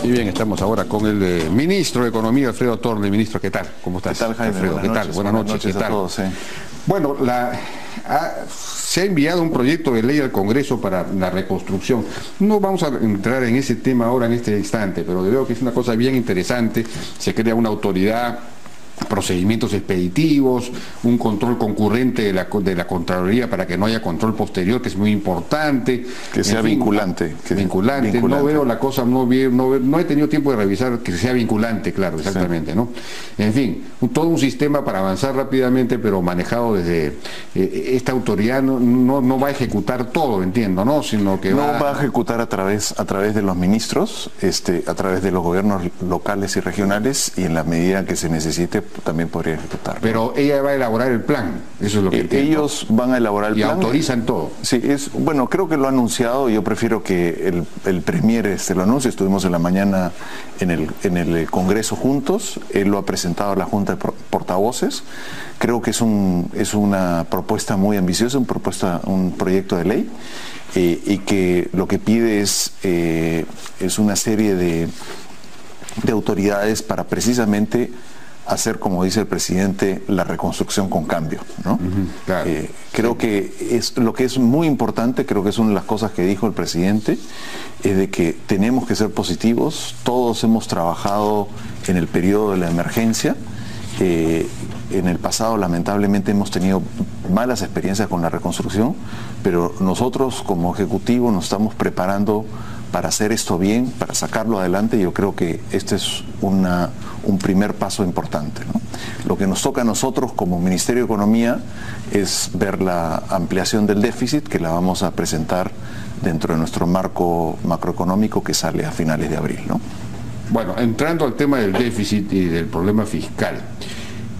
Y bien, estamos ahora con el ministro de Economía, Alfredo Torne. Ministro, ¿qué tal? ¿Cómo estás? ¿Qué tal, Jaime? Alfredo, ¿qué tal? Buenas noches, ¿qué tal? A todos, Bueno, se ha enviado un proyecto de ley al Congreso para la reconstrucción. No vamos a entrar en ese tema ahora en este instante, pero veo que es una cosa bien interesante. Se crea una autoridad, procedimientos expeditivos, un control concurrente de la Contraloría para que no haya control posterior, que es muy importante. Que sea vinculante. Vinculante. No veo la cosa, no he tenido tiempo de revisar que sea vinculante, claro, exactamente, sí. ¿No? En fin, todo un sistema para avanzar rápidamente, pero manejado desde esta autoridad no va a ejecutar todo, entiendo, ¿no? Sino que va a ejecutar a través de los ministros, a través de los gobiernos locales y regionales, y en la medida que se necesite también podría ejecutar. Pero ella va a elaborar el plan, eso es lo que entiendo. Ellos van a elaborar el plan. Y autorizan todo. Sí, bueno, creo que lo ha anunciado. Yo prefiero que el Premier lo anuncie. Estuvimos en la mañana en el Congreso juntos. Él lo ha presentado a la Junta de Portavoces. Creo que es una propuesta muy ambiciosa, un proyecto de ley, y que lo que pide es una serie de autoridades para precisamente hacer, como dice el presidente, la reconstrucción con cambio, ¿no? Claro. Creo que lo que es muy importante, creo que es una de las cosas que dijo el presidente, es de que tenemos que ser positivos. Todos hemos trabajado en el periodo de la emergencia. En el pasado, lamentablemente, hemos tenido malas experiencias con la reconstrucción, pero nosotros como Ejecutivo nos estamos preparando para hacer esto bien, para sacarlo adelante. Yo creo que este es un primer paso importante, ¿no? Lo que nos toca a nosotros como Ministerio de Economía es ver la ampliación del déficit, que la vamos a presentar dentro de nuestro marco macroeconómico que sale a finales de abril, ¿no? Bueno, entrando al tema del déficit y del problema fiscal.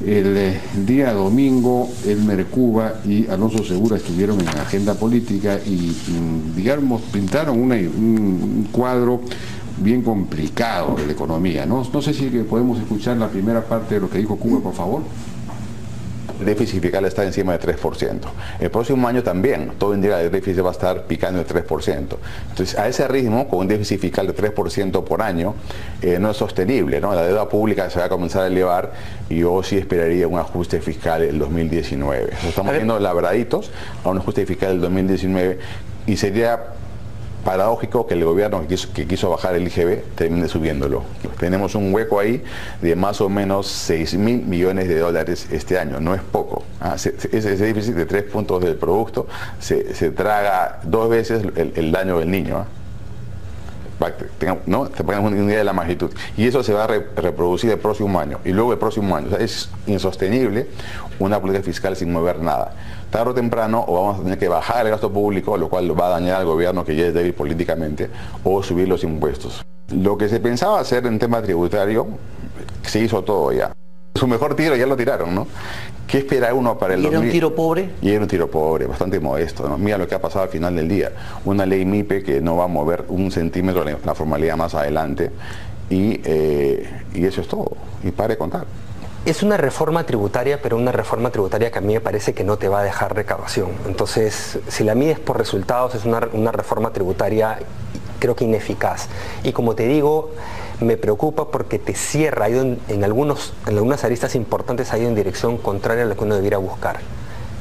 El día domingo, Elmer Cuba y Alonso Segura estuvieron en la agenda política y, digamos, pintaron un cuadro bien complicado de la economía, ¿no? No sé si podemos escuchar la primera parte de lo que dijo Cuba, por favor. El déficit fiscal está encima de 3%. El próximo año también, todo indica que el déficit va a estar picando el 3%. Entonces, a ese ritmo, con un déficit fiscal de 3% por año, no es sostenible, ¿no? La deuda pública se va a comenzar a elevar y yo sí esperaría un ajuste fiscal en el 2019. Estamos viendo labraditos a un ajuste fiscal del 2019 y sería paradójico que el gobierno que quiso bajar el IGB termine subiéndolo. Tenemos un hueco ahí de más o menos 6.000 millones de dólares este año, no es poco. Ese déficit de 3 puntos del producto se traga 2 veces el daño del niño. ¿No? Te ponemos una idea de la magnitud. Y eso se va a reproducir el próximo año y luego el próximo año. O sea, es insostenible una política fiscal sin mover nada. Tarde o temprano o vamos a tener que bajar el gasto público, lo cual va a dañar al gobierno que ya es débil políticamente, o subir los impuestos. Lo que se pensaba hacer en tema tributario, se hizo todo ya. Su mejor tiro ya lo tiraron, ¿no? ¿Qué espera uno para el 2000? ¿Y era un tiro pobre? Y era un tiro pobre, bastante modesto, ¿no? Mira lo que ha pasado al final del día. Una ley MIPE que no va a mover 1 centímetro la formalidad más adelante y eso es todo. Y pare de contar. Es una reforma tributaria, pero una reforma tributaria que a mí me parece que no te va a dejar recaudación. Entonces, si la mides por resultados, es una reforma tributaria, creo que ineficaz. Y como te digo, me preocupa porque te cierra, en algunas aristas importantes ha ido en dirección contraria a lo que uno debiera buscar,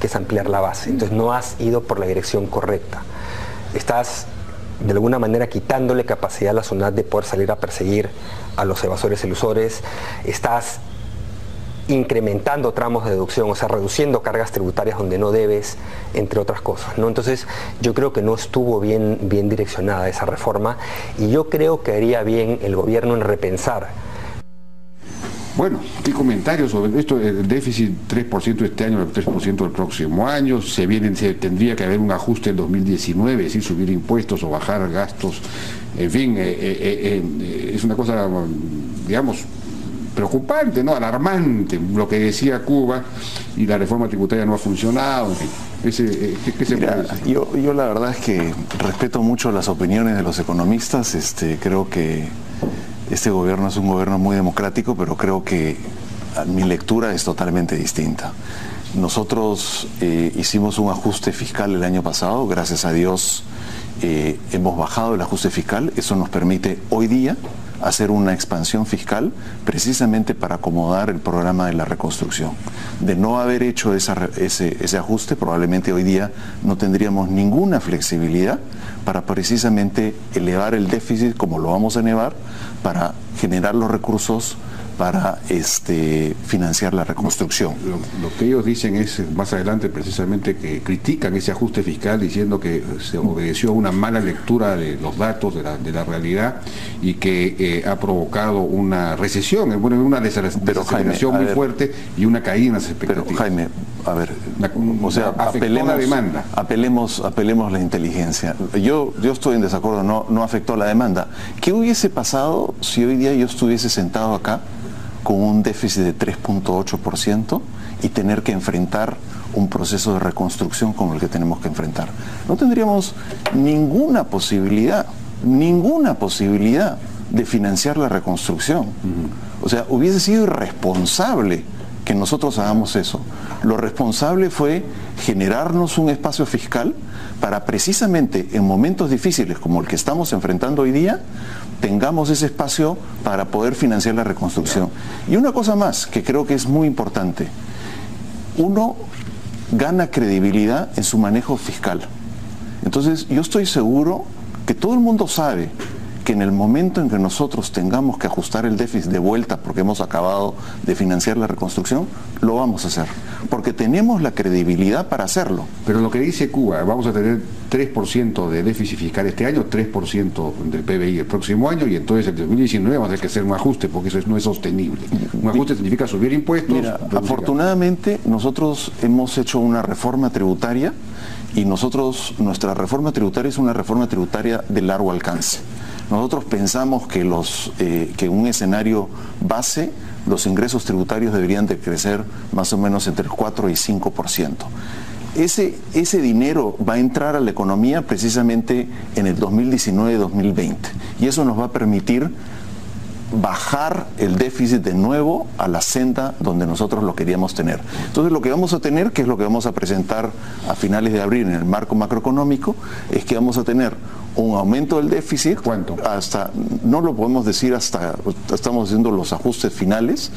que es ampliar la base. Entonces no has ido por la dirección correcta. Estás de alguna manera quitándole capacidad a la SUNAT de poder salir a perseguir a los evasores elusores. Estás incrementando tramos de deducción, o sea, reduciendo cargas tributarias donde no debes, entre otras cosas, ¿no? Entonces, yo creo que no estuvo bien direccionada esa reforma y yo creo que haría bien el gobierno en repensar. Bueno, ¿qué comentarios sobre esto? El déficit 3% este año, el 3% el próximo año, tendría que haber un ajuste en 2019, es decir, subir impuestos o bajar gastos, en fin, es una cosa, digamos, preocupante, ¿no? Alarmante, lo que decía Cuba, y la reforma tributaria no ha funcionado, en fin. ¿Qué se puede decir? Yo la verdad es que respeto mucho las opiniones de los economistas. Creo que este gobierno es un gobierno muy democrático, pero creo que mi lectura es totalmente distinta. Nosotros hicimos un ajuste fiscal el año pasado, gracias a Dios hemos bajado el ajuste fiscal, eso nos permite hoy día hacer una expansión fiscal precisamente para acomodar el programa de la reconstrucción. De no haber hecho ese ajuste, probablemente hoy día no tendríamos ninguna flexibilidad para precisamente elevar el déficit como lo vamos a elevar, para generar los recursos para financiar la reconstrucción. Lo que ellos dicen es, más adelante precisamente, que critican ese ajuste fiscal diciendo que se obedeció a una mala lectura de los datos, de la realidad, y que ha provocado una recesión, una desaceleración muy fuerte y una caída en las expectativas. Pero Jaime, a ver, apelemos la inteligencia. Yo estoy en desacuerdo, no afectó la demanda. ¿Qué hubiese pasado si hoy día yo estuviese sentado acá con un déficit de 3.8% y tener que enfrentar un proceso de reconstrucción como el que tenemos que enfrentar? No tendríamos ninguna posibilidad de financiar la reconstrucción. O sea, hubiese sido irresponsable que nosotros hagamos eso. Lo responsable fue generarnos un espacio fiscal para precisamente en momentos difíciles como el que estamos enfrentando hoy día, tengamos ese espacio para poder financiar la reconstrucción. Y una cosa más que creo que es muy importante: uno gana credibilidad en su manejo fiscal. Entonces yo estoy seguro que todo el mundo sabe que en el momento en que nosotros tengamos que ajustar el déficit de vuelta porque hemos acabado de financiar la reconstrucción, lo vamos a hacer, porque tenemos la credibilidad para hacerlo. Pero lo que dice Cuba, vamos a tener 3% de déficit fiscal este año, 3% del PBI el próximo año, y entonces en 2019 vamos a tener que hacer un ajuste, porque eso no es sostenible. Un ajuste significa subir impuestos. Mira, afortunadamente nosotros hemos hecho una reforma tributaria, y nuestra reforma tributaria es una reforma tributaria de largo alcance. Nosotros pensamos que que un escenario base, los ingresos tributarios deberían de crecer más o menos entre el 4 y 5%. Ese dinero va a entrar a la economía precisamente en el 2019-2020, y eso nos va a permitir bajar el déficit de nuevo a la senda donde nosotros lo queríamos tener. Entonces lo que vamos a tener, que es lo que vamos a presentar a finales de abril en el marco macroeconómico, es que vamos a tener un aumento del déficit. ¿Cuánto? No lo podemos decir estamos haciendo los ajustes finales.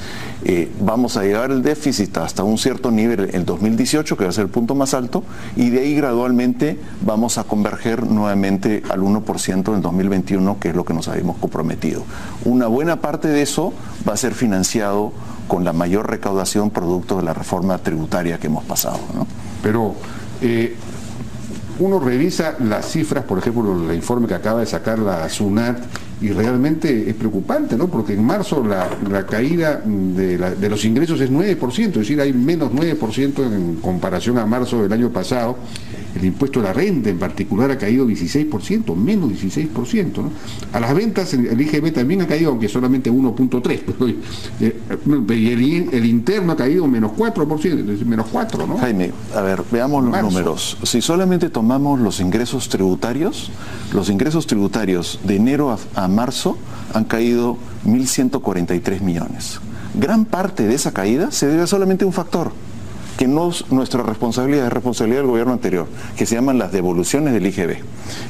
Vamos a llevar el déficit hasta un cierto nivel en el 2018, que va a ser el punto más alto, y de ahí gradualmente vamos a converger nuevamente al 1% en 2021, que es lo que nos habíamos comprometido. Una buena parte de eso va a ser financiado con la mayor recaudación producto de la reforma tributaria que hemos pasado, ¿no? Pero uno revisa las cifras, por ejemplo, el informe que acaba de sacar la SUNAT, y realmente es preocupante, ¿no? Porque en marzo la caída de los ingresos es 9%, es decir, hay menos 9% en comparación a marzo del año pasado. El impuesto a la renta en particular ha caído 16%, menos 16%, ¿no? A las ventas el IGB también ha caído, aunque solamente 1.3%, y el interno ha caído menos 4%, es decir, menos 4%, ¿no? Jaime, a ver, veamos los números. Si solamente tomamos los ingresos tributarios de enero a marzo han caído 1.143 millones. Gran parte de esa caída se debe a solamente un factor, que no es nuestra responsabilidad, es responsabilidad del gobierno anterior, que se llaman las devoluciones del IGB.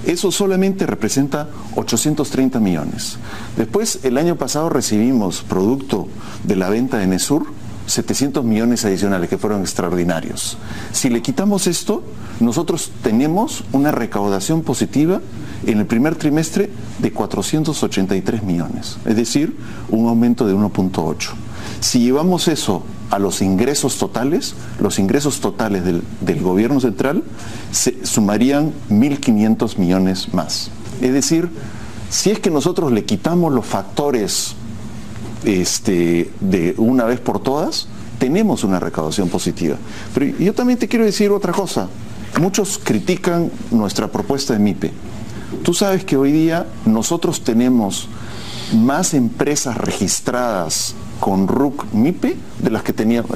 Eso solamente representa 830 millones. Después, el año pasado recibimos, producto de la venta de Nesur, 700 millones adicionales que fueron extraordinarios. Si le quitamos esto, nosotros tenemos una recaudación positiva en el primer trimestre de 483 millones, es decir, un aumento de 1.8. Si llevamos eso a los ingresos totales del gobierno central se sumarían 1.500 millones más. Es decir, si es que nosotros le quitamos los factores de una vez por todas, tenemos una recaudación positiva. Pero yo también te quiero decir otra cosa. Muchos critican nuestra propuesta de MIPE. Tú sabes que hoy día nosotros tenemos más empresas registradas con RUC MIPE de las que teníamos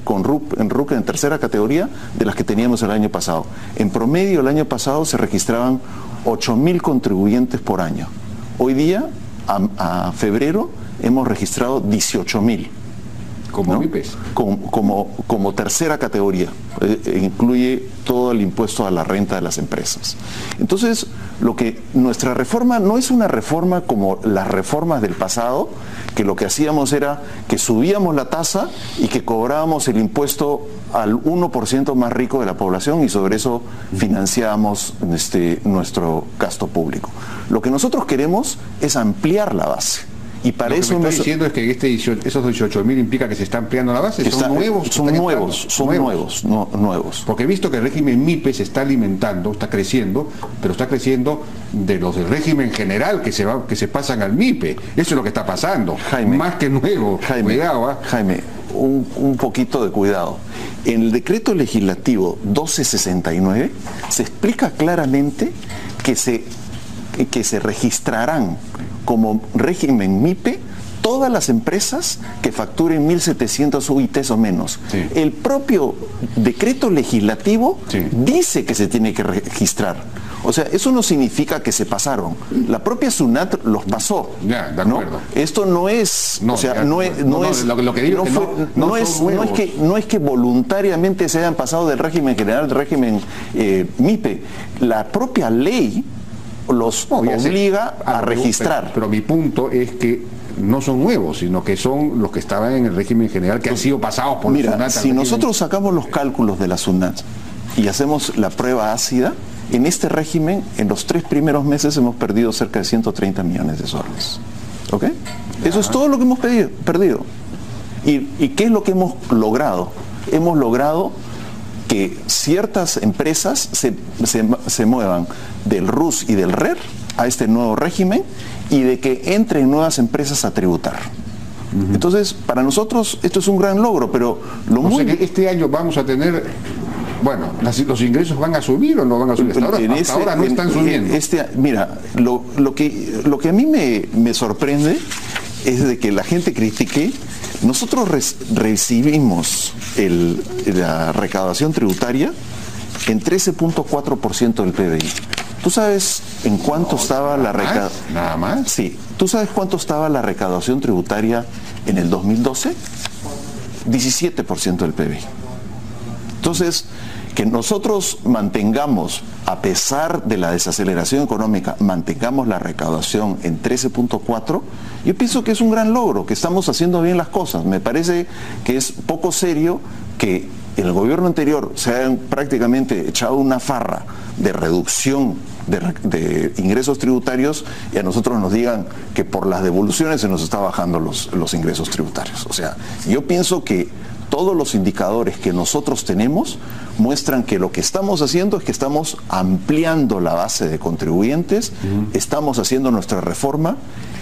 con RUC en tercera categoría de las que teníamos el año pasado. En promedio el año pasado se registraban 8.000 contribuyentes por año. Hoy día, a febrero, hemos registrado 18.000. Como ¿no? MIPES. Como tercera categoría. Incluye todo el impuesto a la renta de las empresas. Entonces, nuestra reforma no es una reforma como las reformas del pasado, que lo que hacíamos era que subíamos la tasa y que cobrábamos el impuesto al 1% más rico de la población y sobre eso financiábamos nuestro gasto público. Lo que nosotros queremos es ampliar la base. Y para eso lo que me está diciendo es que esos 18.000 implica que se está ampliando la base. ¿Son nuevos. Porque he visto que el régimen MIPE se está alimentando, está creciendo, pero está creciendo de los del régimen general que se pasan al MIPE. Eso es lo que está pasando. Jaime, más que nuevo. Cuidado, ¿eh? Jaime, un poquito de cuidado. En el decreto legislativo 1269 se explica claramente que se registrarán como régimen MIPE todas las empresas que facturen 1.700 UITs o menos. Sí. El propio decreto legislativo dice que se tiene que registrar. O sea, eso no significa que se pasaron. La propia SUNAT los pasó. Ya, de acuerdo. ¿No? Esto no es, no es que voluntariamente se hayan pasado del régimen general al régimen MIPE. La propia ley los obliga a registrar. Pero mi punto es que no son nuevos, sino que son los que estaban en el régimen general, que han sido pasados por la SUNAT. Si nosotros sacamos los cálculos de la SUNAT y hacemos la prueba ácida, en este régimen, en los 3 primeros meses hemos perdido cerca de 130 millones de soles. ¿Ok? Eso es todo lo que hemos perdido. ¿Y qué es lo que hemos logrado? Hemos logrado que ciertas empresas se muevan del RUS y del RER a este nuevo régimen y de que entren nuevas empresas a tributar. Entonces, para nosotros esto es un gran logro, pero o sea que este año vamos a tener, bueno, los ingresos van a subir o no van a subir. Hasta ahora no están subiendo. Mira, lo que a mí me sorprende es de que la gente critique. Nosotros recibimos la recaudación tributaria en 13.4% del PBI. ¿Tú sabes en cuánto estaba la recaudación? ¿Nada más? Sí. ¿Tú sabes cuánto estaba la recaudación tributaria en el 2012? 17% del PBI. Entonces, que nosotros mantengamos, a pesar de la desaceleración económica, mantengamos la recaudación en 13.4, yo pienso que es un gran logro, que estamos haciendo bien las cosas. Me parece que es poco serio que el gobierno anterior se haya prácticamente echado una farra de reducción de ingresos tributarios y a nosotros nos digan que por las devoluciones se nos está bajando los ingresos tributarios. O sea, yo pienso que todos los indicadores que nosotros tenemos muestran que lo que estamos haciendo es que estamos ampliando la base de contribuyentes, estamos haciendo nuestra reforma,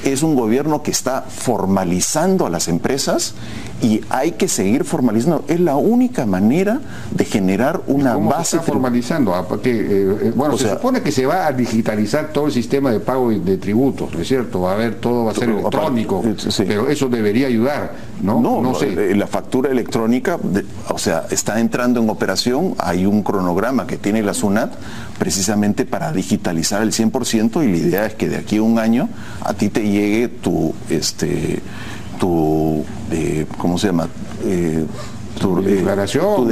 es un gobierno que está formalizando a las empresas y hay que seguir formalizando. Es la única manera de generar una base. ¿Cómo se está formalizando? Se supone que se va a digitalizar todo el sistema de pago de tributos, ¿no es cierto? Todo va a ser electrónico, pero eso debería ayudar, ¿no? No sé. La factura electrónica, está entrando en operación, hay un cronograma que tiene la SUNAT precisamente para digitalizar el 100% y la idea es que de aquí a un año a ti te llegue tu ¿cómo se llama? Tu declaración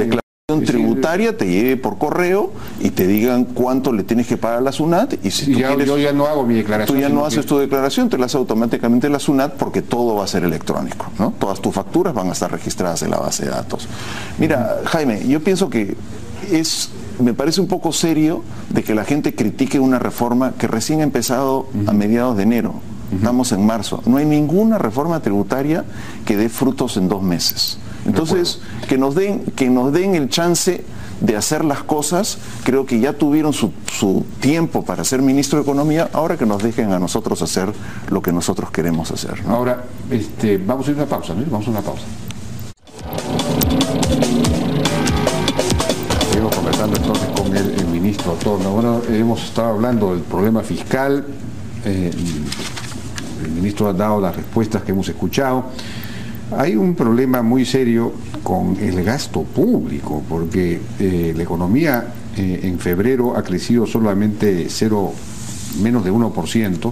tributaria, te llegue por correo y te digan cuánto le tienes que pagar a la SUNAT y si yo ya no hago mi declaración. Tú ya no haces tu declaración, te la hace automáticamente la SUNAT porque todo va a ser electrónico, ¿no? Todas tus facturas van a estar registradas en la base de datos. Mira, Jaime, yo pienso que me parece un poco serio de que la gente critique una reforma que recién ha empezado a mediados de enero. Estamos en marzo. No hay ninguna reforma tributaria que dé frutos en 2 meses. Entonces, que nos den el chance de hacer las cosas. Creo que ya tuvieron su tiempo para ser ministro de Economía, ahora que nos dejen a nosotros hacer lo que nosotros queremos hacer, ¿no? Ahora, vamos a ir a una pausa, ¿no? Vamos a una pausa. Seguimos conversando entonces con el ministro Torno. Bueno, hemos estado hablando del problema fiscal. El ministro ha dado las respuestas que hemos escuchado. Hay un problema muy serio con el gasto público, porque la economía en febrero ha crecido solamente menos de 1%,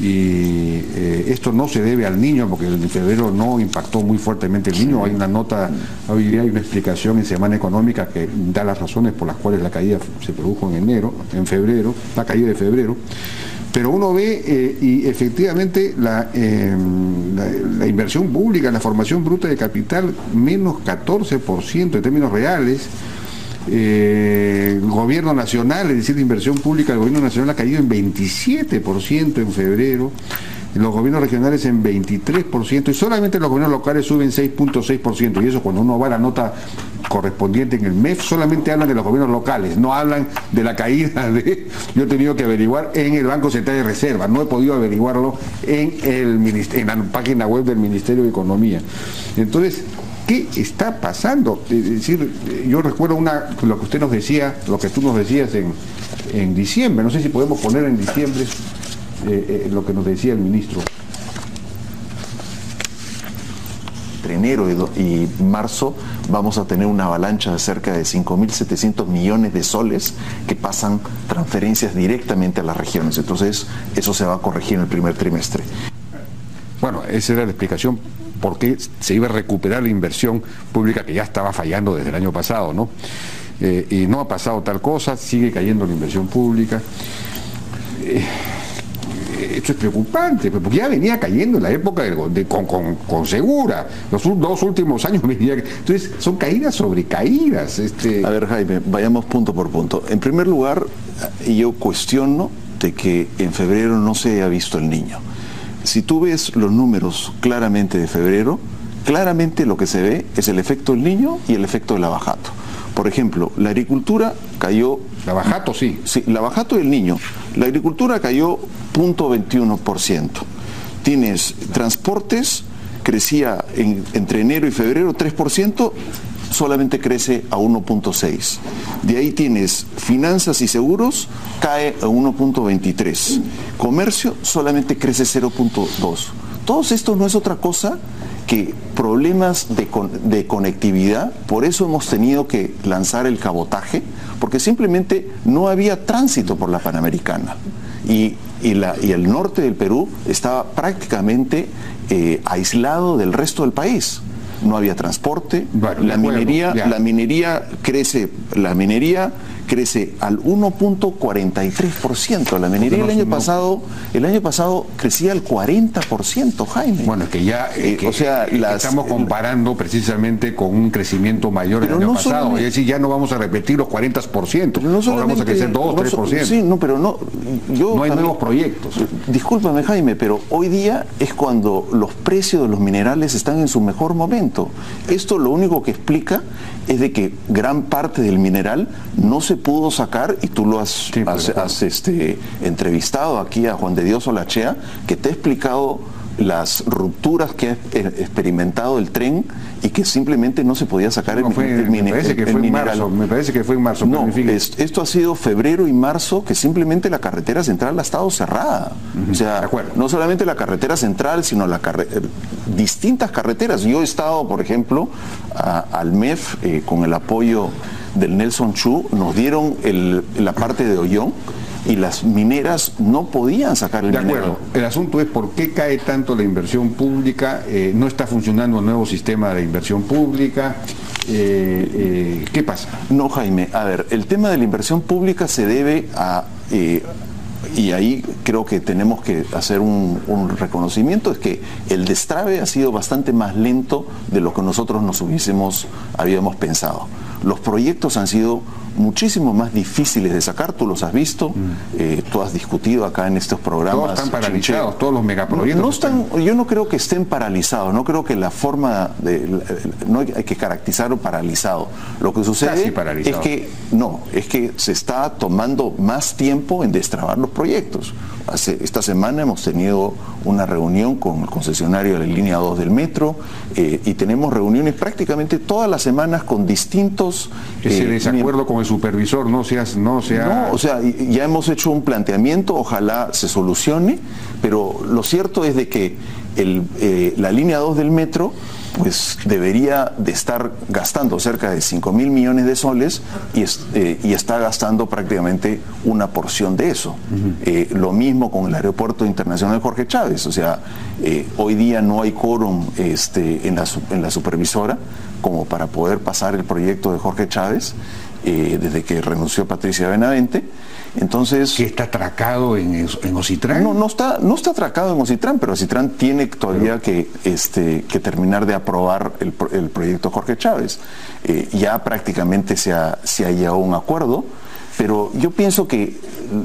y esto no se debe al niño, porque en febrero no impactó muy fuertemente el niño. Hay una nota, hoy día hay una explicación en Semana Económica que da las razones por las cuales la caída se produjo en febrero, la caída de febrero. Pero uno ve y efectivamente la inversión pública, la formación bruta de capital, menos 14% en términos reales. El gobierno nacional, es decir, la inversión pública del gobierno nacional ha caído en 27% en febrero, los gobiernos regionales en 23%, y solamente los gobiernos locales suben 6.6%, y eso cuando uno va a la nota correspondiente en el MEF, solamente hablan de los gobiernos locales, no hablan de la caída de... Yo he tenido que averiguar en el Banco Central de Reserva, no he podido averiguarlo en la página web del Ministerio de Economía. Entonces, ¿qué está pasando? Es decir, yo recuerdo lo que usted nos decía, lo que tú nos decías en diciembre, no sé si podemos poner en diciembre lo que nos decía el ministro. Entre enero y marzo vamos a tener una avalancha de cerca de 5.700 millones de soles que pasan transferencias directamente a las regiones. Entonces, eso se va a corregir en el primer trimestre. Bueno, esa era la explicación por qué se iba a recuperar la inversión pública que ya estaba fallando desde el año pasado, ¿no? Y no ha pasado tal cosa, sigue cayendo la inversión pública. Esto es preocupante, porque ya venía cayendo en la época con Segura. Los dos últimos años venía. Entonces, son caídas sobre caídas. A ver, Jaime, vayamos punto por punto. En primer lugar, yo cuestiono de que en febrero no se haya visto el niño. Si tú ves los números claramente de febrero, claramente lo que se ve es el efecto del niño y el efecto del lavajato. Por ejemplo, la agricultura cayó... Lavajato, sí. Sí, lavajato del niño. La agricultura cayó 0.21%. Tienes transportes, crecía entre enero y febrero 3%, solamente crece a 1.6. De ahí tienes finanzas y seguros, cae a 1.23. Comercio solamente crece 0.2. Todo esto no es otra cosa que problemas de conectividad. Por eso hemos tenido que lanzar el cabotaje, porque simplemente no había tránsito por la Panamericana. Y el norte del Perú estaba prácticamente aislado del resto del país. No había transporte, bueno, la minería crece al 1.43%. La minería el año pasado crecía al 40%, Jaime. Bueno, es que ya estamos comparando precisamente con un crecimiento mayor el año pasado. Es decir, ya no vamos a repetir los 40%. No, ahora vamos a crecer 2-3%. Sí, no, pero no. No hay nuevos proyectos. Discúlpame, Jaime, pero hoy día es cuando los precios de los minerales están en su mejor momento. Esto lo único que explica es de que gran parte del mineral no se pudo sacar, y tú lo has entrevistado aquí a Juan de Dios Olachea, que te ha explicado las rupturas que ha experimentado el tren y que simplemente no se podía sacar el mineral. Me parece que fue en marzo. No, esto ha sido febrero y marzo, que simplemente la carretera central ha estado cerrada. O sea, no solamente la carretera central, sino distintas carreteras. Yo he estado, por ejemplo, al MEF con el apoyo del Nelson Chu, nos dieron la parte de Ollón, y las mineras no podían sacar el mineral. De acuerdo. El asunto es por qué cae tanto la inversión pública, no está funcionando el nuevo sistema de inversión pública, ¿qué pasa? No, Jaime, a ver, el tema de la inversión pública se debe a... y ahí creo que tenemos que hacer un reconocimiento, es que el destrabe ha sido bastante más lento de lo que nosotros habíamos pensado. Los proyectos han sido muchísimo más difíciles de sacar, tú los has visto, tú has discutido acá en estos programas. Todos están paralizados, todos los megaproyectos. Yo no creo que estén paralizados, no creo que la forma no hay que caracterizarlo paralizado. Lo que sucede es que se está tomando más tiempo en destrabar los proyectos. Esta semana hemos tenido una reunión con el concesionario de la línea 2 del metro y tenemos reuniones prácticamente todas las semanas con distintos... Ese desacuerdo con el supervisor no, o sea, ya hemos hecho un planteamiento, ojalá se solucione, pero lo cierto es de que la línea 2 del metro pues debería de estar gastando cerca de 5.000 millones de soles y está gastando prácticamente una porción de eso. Lo mismo con el Aeropuerto Internacional Jorge Chávez, o sea, hoy día no hay quórum en la supervisora como para poder pasar el proyecto de Jorge Chávez desde que renunció Patricia Benavente. Entonces, ¿que está atracado en Ocitran? No está atracado en Ocitran, pero Ocitran tiene todavía que terminar de aprobar el proyecto Jorge Chávez. Ya prácticamente se ha llegado a un acuerdo, pero yo pienso que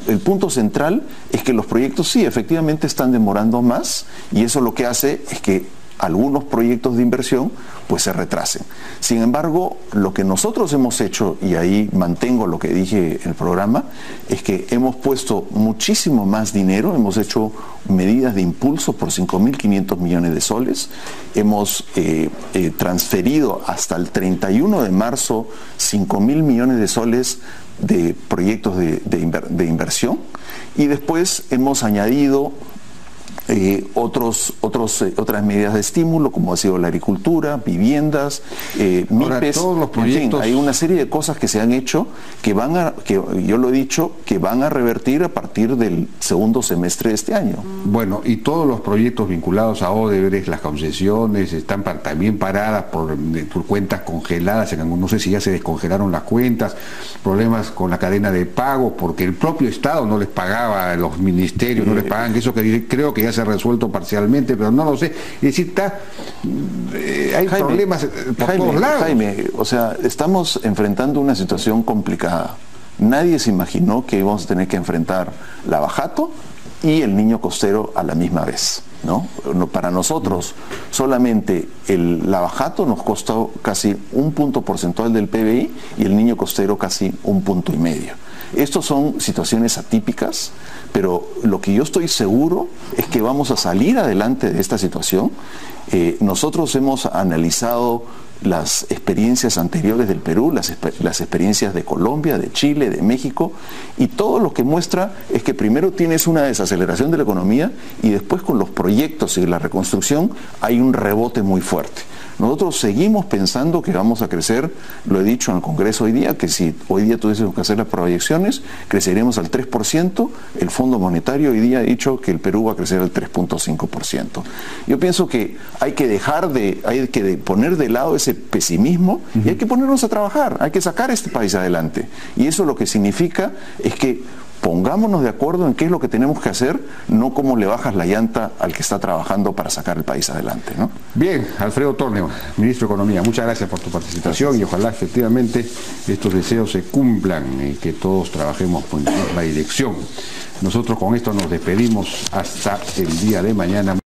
el punto central es que los proyectos sí, efectivamente están demorando más, y eso lo que hace es que algunos proyectos de inversión pues se retrasen. Sin embargo, lo que nosotros hemos hecho, y ahí mantengo lo que dije en el programa, es que hemos puesto muchísimo más dinero, hemos hecho medidas de impulso por 5.500 millones de soles, hemos transferido hasta el 31 de marzo 5.000 millones de soles de proyectos de inversión, y después hemos añadido otras medidas de estímulo, como ha sido la agricultura, viviendas, MIPES. Todos los proyectos... En fin, hay una serie de cosas que se han hecho que yo lo he dicho, que van a revertir a partir del segundo semestre de este año. Bueno, y todos los proyectos vinculados a Odebrecht, las concesiones, están también paradas por cuentas congeladas, no sé si ya se descongelaron las cuentas, problemas con la cadena de pago, porque el propio Estado no les pagaba, los ministerios no les pagaban, eso que creo que ya se ha resuelto parcialmente, pero no lo sé. Es decir, hay problemas por todos lados. Jaime, o sea, estamos enfrentando una situación complicada. Nadie se imaginó que íbamos a tener que enfrentar Lavajato y el Niño Costero a la misma vez, ¿no? Para nosotros, solamente el Lavajato nos costó casi 1 punto porcentual del PBI y el Niño Costero casi 1,5 puntos. Estos son situaciones atípicas, pero lo que yo estoy seguro es que vamos a salir adelante de esta situación. Nosotros hemos analizado las experiencias anteriores del Perú, las experiencias de Colombia, de Chile, de México, y todo lo que muestra es que primero tienes una desaceleración de la economía y después con los proyectos y la reconstrucción hay un rebote muy fuerte. Nosotros seguimos pensando que vamos a crecer, lo he dicho en el Congreso hoy día, que si hoy día tuviésemos que hacer las proyecciones, creceremos al 3%, el Fondo Monetario hoy día ha dicho que el Perú va a crecer al 3,5%. Yo pienso que hay que poner de lado ese pesimismo y hay que ponernos a trabajar, hay que sacar este país adelante. Y eso lo que significa es que pongámonos de acuerdo en qué es lo que tenemos que hacer, no cómo le bajas la llanta al que está trabajando para sacar el país adelante, ¿no? Bien, Alfredo Torneo, Ministro de Economía, muchas gracias por tu participación. Gracias. Y ojalá efectivamente estos deseos se cumplan y que todos trabajemos con la dirección. Nosotros con esto nos despedimos hasta el día de mañana.